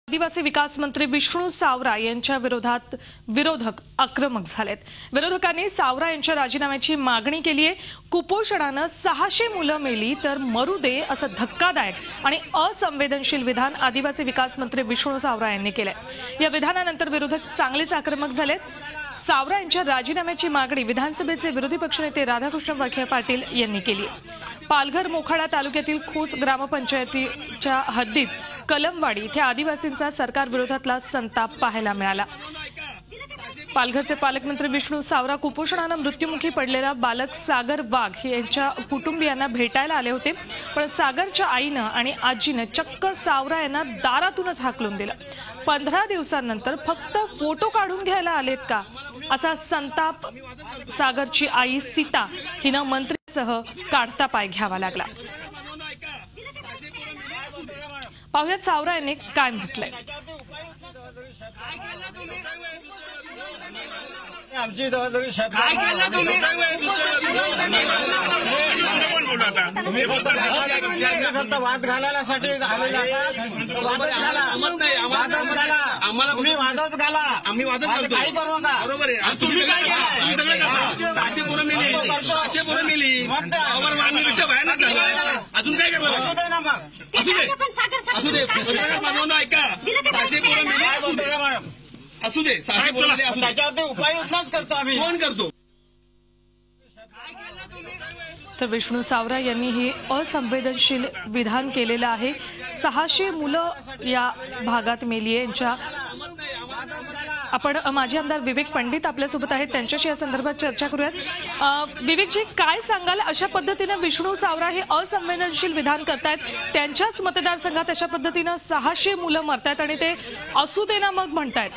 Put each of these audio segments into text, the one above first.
आदिवासी विकास मंत्री विष्णू सावरा यांच्या विरोधात विरोधक आक्रमक झालेत। विरोधकांनी सावरा यांच्या राजीनाम्याची मागणी केली आहे। कुपोषणाने 600 मुलं मेली तर मरू दे असं धक्कादायक आणि असंवेदनशील विधान आदिवासी विकास मंत्री विष्णू सावरा यांनी केलंय। या विधानानंतर विरोधक चांगलेच आक्रमक झालेत। सावरा यांच्या राजीनाम्याची मागणी विधानसभेचे विरोधी पक्षनेते राधाकृष्ण विखे पाटील यांनी केली। पालघर मोखाडा तालुक्यातील खोच ग्रामपंचायतीच्या हद्दीत कलमवाडी इथे आदिवासींचा सरकार विरोधातला संताप पाहायला मिळाला। पालघरचे पालकमंत्री विष्णू सावरा कुपोषणाने मृत्युमुखी पडलेला बालक सागर वाघ यांच्या कुटुंबियांना भेटायला आले होते, पण सागरच्या आईने आणि आजीने चक्क सावरा यांना दारातूनच हाकलून दिलं। 15 दिवसांनंतर फक्त फोटो काढून घ्यायला आलेत का असा संताप सागरची आई सीता हिने मंत्रीसह काढता पाय घ्यावा लागला। पाहुयात सावरा यांनी काय म्हटलंय। आमची जबाबदारी काय केलं तुम्ही फक्त वाद घालायसाठी आम्हाला तुम्ही वादच घाला, आम्ही वादच घालतो, काही करू नका। बरोबर आहे, तुम्ही काय केलं? 600 पोरं मिली वादनिरीक्षा भयानक झाला। अजून काय करणार? असू दे ऐका, 600 पोरं मिली असू दे, त्याच्यावरती उपाययोजनाच करतो आम्ही। कोण करतो? तर विष्णू सावरा यांनी हे असंवेदनशील विधान केलेलं आहे। 600 मुलं या भागात मेली यांच्या आपण माजी आमदार विवेक पंडित आपल्यासोबत आहेत, त्यांच्याशी या संदर्भात चर्चा करूयात। विवेकजी, काय सांगाल? अशा पद्धतीने विष्णू सावरा हे असंवेदनशील विधान करतायत, त्यांच्याच मतदारसंघात अशा पद्धतीने 600 मुलं मरतायत आणि ते असू दे ना मग म्हणतायत।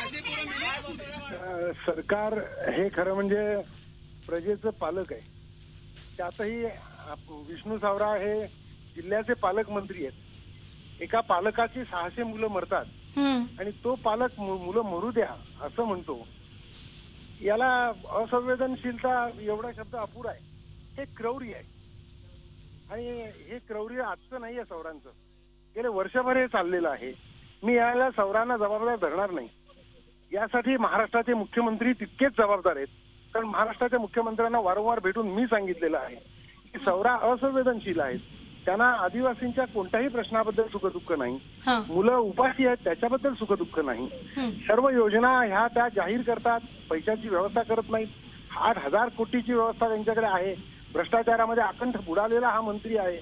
सरकार हे खरं म्हणजे प्रजेचं पालक आहे। त्यातही विष्णू सावरा हे जिल्ह्याचे पालकमंत्री आहेत। एका पालकाची 600 मुलं मरतात आणि तो पालक मुलं मरू द्या असं म्हणतो, याला असंवेदनशीलता एवढा शब्द अपुरा आहे। हे क्रौर्य आहे आणि हे क्रौर्य आजचं नाही आहे, सावरांचं गेले वर्षभर हे चाललेलं आहे। मी याला सावरांना जबाबदार धरणार नाही। यासाठी महाराष्ट्राचे मुख्यमंत्री तितकेच जबाबदार आहेत, कारण महाराष्ट्राच्या मुख्यमंत्र्यांना वारंवार भेटून मी सांगितलेलं आहे की सावरा असंवेदनशील आहेत। त्यांना आदिवासींच्या कोणत्याही प्रश्नाबद्दल सुखदुःख नाही, मुलं उपाशी आहेत त्याच्याबद्दल सुखदुःख नाही। सर्व योजना ह्या त्या जाहीर करतात, पैशाची व्यवस्था करत नाहीत। 8,000 कोटीची व्यवस्था त्यांच्याकडे आहे। भ्रष्टाचारामध्ये अखंड बुडालेला हा मंत्री आहे।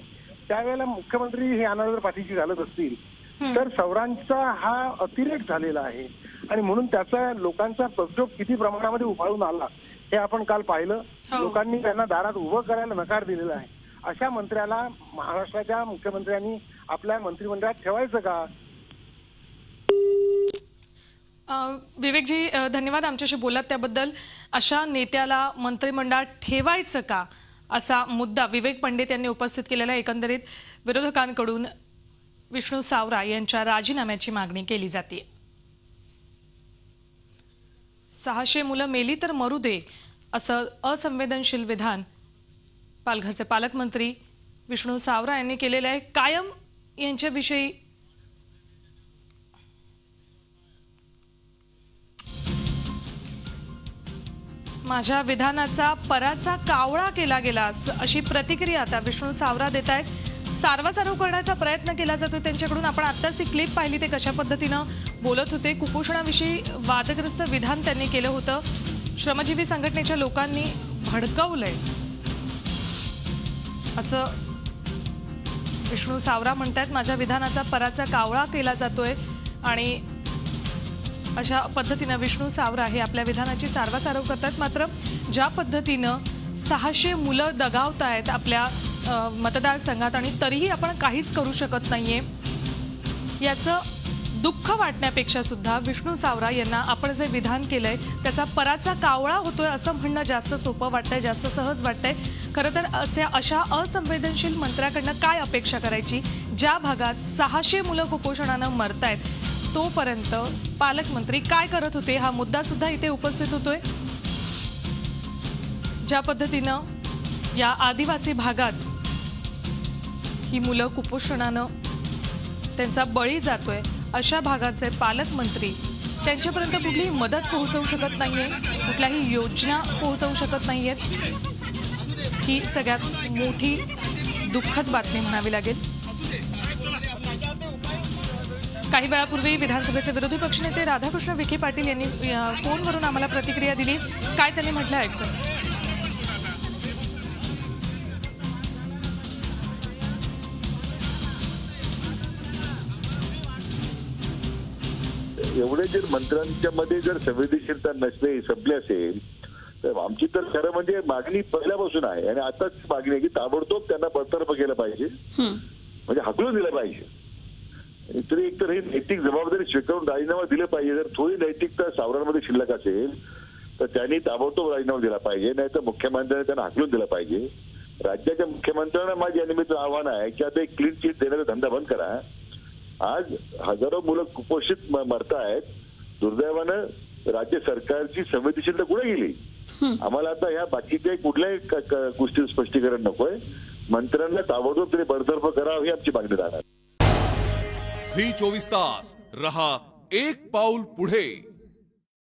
त्यावेळेला मुख्यमंत्री हे अनादर पाठीशी घालत असतील तर सावरांचा हा अतिरेक झालेला आहे आणि म्हणून त्याचा लोकांचा प्रक्षोभ किती प्रमाणामध्ये उफाळून आला हे आपण काल पाहिलं। लोकांनी त्यांना दारात उभं करायला नकार दिलेला आहे। अशा मंत्र्याला महाराष्ट्राच्या मुख्यमंत्र्यांनी आपल्या मंत्रिमंडळात ठेवायचं का? विवेकजी, धन्यवाद आमच्याशी बोललात त्याबद्दल। अशा नेत्याला मंत्रिमंडळात ठेवायचं का असा मुद्दा विवेक पंडित यांनी उपस्थित केलेला। एकंदरीत विरोधकांकडून विष्णू सावरा यांच्या राजीनाम्याची मागणी केली जाते। 600 मुलं मेली तर मरू दे असं असंवेदनशील विधान पालघरचे पालकमंत्री विष्णू सावरा यांनी केलेलं आहे। कायम यांच्याविषयी माझ्या विधानाचा पराचा कावळा केला गेला अशी प्रतिक्रिया आता विष्णू सावरा देत आहेत। सारवासारव करण्याचा प्रयत्न केला जातो त्यांच्याकडून। आपण आत्ताच ती क्लिप पाहिली, ते कशा पद्धतीनं बोलत होते। कुपोषणाविषयी वादग्रस्त विधान त्यांनी केलं होतं। श्रमजीवी संघटनेच्या लोकांनी भडकवलंय असं विष्णू सावरा म्हणतात। माझ्या विधानाचा पराचा कावळा केला जातोय आणि अशा पद्धतीनं विष्णू सावरा हे आपल्या विधानाची सारवासारव करतात। मात्र ज्या पद्धतीनं 600 मुलं दगावतायत आपल्या मतदारसंघात आणि तरीही आपण काहीच करू शकत नाहीये, याचं दुःख वाटण्यापेक्षा सुद्धा विष्णू सावरा यांना आपण जे विधान केलंय त्याचा पराचा कावळा होतोय असं म्हणणं जास्त सोपं वाटतंय, जास्त सहज वाटतंय। खरं तर अशा असंवेदनशील मंत्र्याकडनं काय अपेक्षा करायची? ज्या भागात 600 मुलं कुपोषणानं मरतायत तोपर्यंत पालकमंत्री काय करत होते हा मुद्दा सुद्धा इथे उपस्थित होतोय। ज्या पद्धतीनं या आदिवासी भागात ही मुलं कुपोषणानं त्यांचा बळी जातोय अशा भागाचे पालकमंत्री त्यांच्यापर्यंत कुठलीही मदत पोहोचवू शकत नाहीये, कुठल्याही योजना पोहोचवू शकत नाहीयेत। ही सगळ्यात मोठी दुःखद बातमी म्हणावी लागेल। काही वेळापूर्वी विधानसभेचे विरोधी पक्षनेते राधाकृष्ण विखे पाटील यांनी फोनवरून आम्हाला प्रतिक्रिया दिली। काय त्यांनी म्हटलं ऐकतो। एवढे जर मंत्र्यांच्या मध्ये जर संवेदनशीलता नसले संपली असेल तर आमची तर खरं म्हणजे मागणी पहिल्यापासून आहे आणि आताच मागणी आहे की ताबडतोब त्यांना बडतर्फ केलं पाहिजे, म्हणजे हाकलून दिलं पाहिजे। तरी एकतर ही नैतिक जबाबदारी स्वीकारून राजीनामा दिले पाहिजे। जर थोडी नैतिकता सावरांमध्ये शिल्लक असेल तर त्यांनी ताबडतोब राजीनामा दिला पाहिजे, नाही तर मुख्यमंत्र्यांनी त्यांना हाकलून दिला पाहिजे। राज्याच्या मुख्यमंत्र्यांना माझ्या निमित्त आव्हान आहे की आता एक क्लीन चिट देण्याचा धंदा बंद करा। आज हजारो मुलं कुपोषित मरतायत, दुर्दैवानं राज्य सरकारची संवेदनशीलता कुठे गेली? आम्हाला आता ह्या बाकीच्या कुठल्याही गोष्टी स्पष्टीकरण नकोय, मंत्र्यांना ताबडतोब तरी बडतर्फ करावं ही आमची मागणी राहणार। झी 24 तास रहा एक पाऊल पुढे।